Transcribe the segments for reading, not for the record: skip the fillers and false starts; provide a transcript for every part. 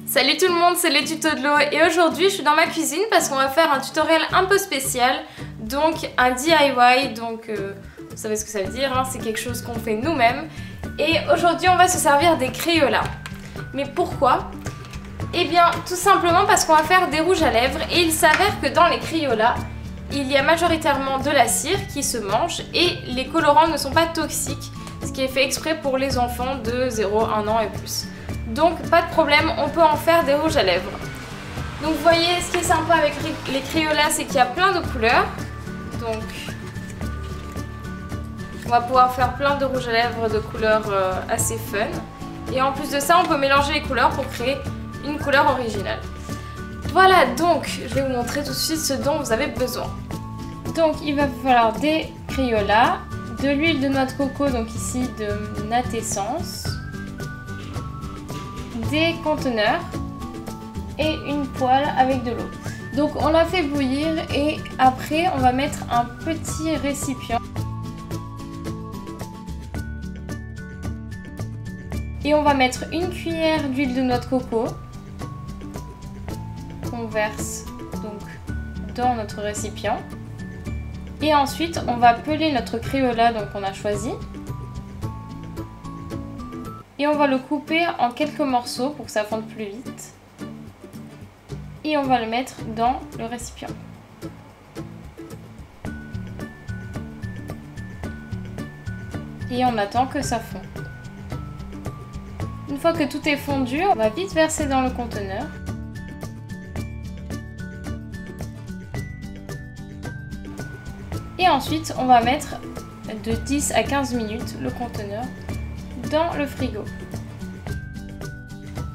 Salut tout le monde, c'est les tutos de l'eau et aujourd'hui je suis dans ma cuisine parce qu'on va faire un tutoriel un peu spécial, donc un DIY, donc vous savez ce que ça veut dire, hein, c'est quelque chose qu'on fait nous-mêmes. Et aujourd'hui on va se servir des Crayolas. Mais pourquoi? Eh bien tout simplement parce qu'on va faire des rouges à lèvres et il s'avère que dans les Crayolas, il y a majoritairement de la cire qui se mange et les colorants ne sont pas toxiques, ce qui est fait exprès pour les enfants de 0 à 1 an et plus. Donc pas de problème, on peut en faire des rouges à lèvres. Donc vous voyez, ce qui est sympa avec les Crayolas, c'est qu'il y a plein de couleurs. Donc on va pouvoir faire plein de rouges à lèvres de couleurs assez fun. Et en plus de ça, on peut mélanger les couleurs pour créer une couleur originale. Voilà, donc je vais vous montrer tout de suite ce dont vous avez besoin. Donc il va falloir des Crayolas, de l'huile de noix de coco, donc ici de Natessence, des conteneurs et une poêle avec de l'eau. Donc on la fait bouillir et après on va mettre un petit récipient et on va mettre une cuillère d'huile de noix de coco qu'on verse donc dans notre récipient et ensuite on va peler notre Crayola donc on a choisi. Et on va le couper en quelques morceaux pour que ça fonde plus vite. Et on va le mettre dans le récipient. Et on attend que ça fonde. Une fois que tout est fondu, on va vite verser dans le conteneur. Et ensuite, on va mettre de 10 à 15 minutes le conteneur dans le frigo.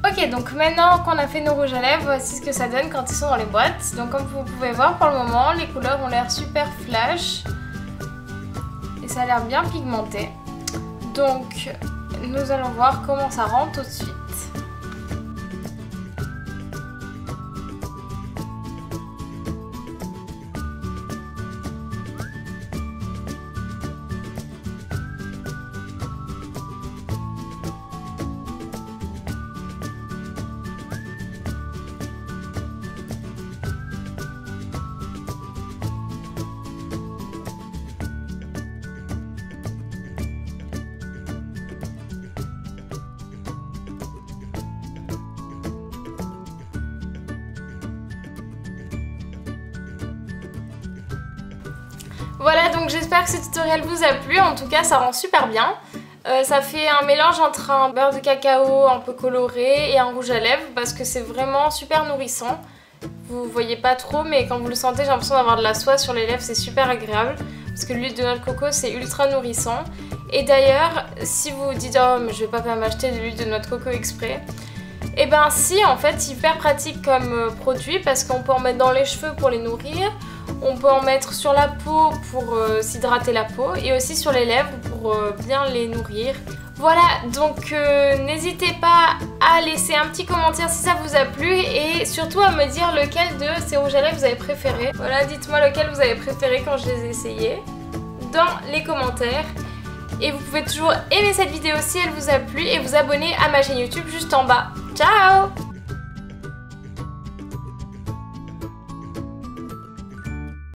Ok, donc maintenant qu'on a fait nos rouges à lèvres, voici ce que ça donne quand ils sont dans les boîtes. Donc comme vous pouvez voir, pour le moment, les couleurs ont l'air super flash et ça a l'air bien pigmenté. Donc nous allons voir comment ça rend tout de suite. Voilà, donc j'espère que ce tutoriel vous a plu, en tout cas ça rend super bien. Ça fait un mélange entre un beurre de cacao un peu coloré et un rouge à lèvres parce que c'est vraiment super nourrissant. Vous voyez pas trop mais quand vous le sentez j'ai l'impression d'avoir de la soie sur les lèvres, c'est super agréable parce que l'huile de noix de coco c'est ultra nourrissant. Et d'ailleurs si vous vous dites oh mais je vais pas m'acheter de l'huile de noix de coco exprès, et ben si, en fait c'est hyper pratique comme produit parce qu'on peut en mettre dans les cheveux pour les nourrir. On peut en mettre sur la peau pour s'hydrater la peau et aussi sur les lèvres pour bien les nourrir. Voilà, donc n'hésitez pas à laisser un petit commentaire si ça vous a plu et surtout à me dire lequel de ces rouges à lèvres vous avez préféré. Voilà, dites-moi lequel vous avez préféré quand je les ai essayés dans les commentaires. Et vous pouvez toujours aimer cette vidéo si elle vous a plu et vous abonner à ma chaîne YouTube juste en bas. Ciao!